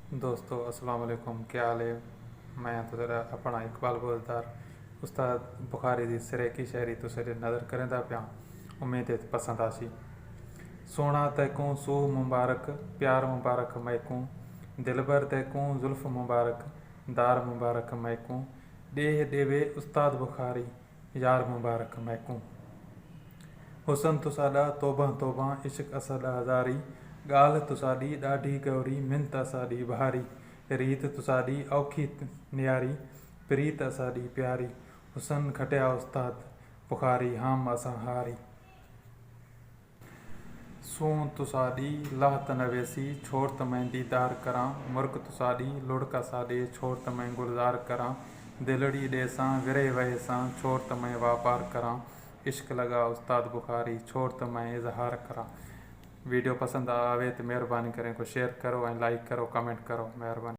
दोस्तों अस्सलाम वालेकुम, क्या हाल है। मैं तो तेरा अपना इकबाल गोलदार उस्ताद बुखारी दी सिरे की शायरी तो सिरे नज़र करें दा पिया। उम्मीद है पसंद आसी। सोना तैकूं सूह मुबारक, प्यार मुबारक मैकूं, दिलबर तैकूं जुल्फ मुबारक, दार मुबारक मैकूं, देह देवे उस्ताद बुखारी, यार मुबारक मैकूं। हुसन तुसाडा तोबा तोबा, इश्क असाडा हज़ारी, ॻाल्हि तुसाडी ॾाढी गौरी, मिंत असाडी भारी, रीत तुसाडी औखी न्यारी, प्रीत असाडी प्यारी, हुसन खटिया उस्ताद बुखारी, हम असां हारी। सूं तुसाडी लाहत नवेसी, छोड़ त मैं दीदार करां, मुर्ग तुसाडी लुढ़क असाडे, छोड़ त मैं गुलजार करां, दिलड़ी ॾे सां विरे वहे सां, छोड़ त मैं वापार करां, इश्क लगा उस्ताद बुखारी, छोड़ त मैं इजहार करां। वीडियो पसंद आवे तो मेहरबानी करें को शेयर करो, लाइक करो, कमेंट करो, मेहरबानी।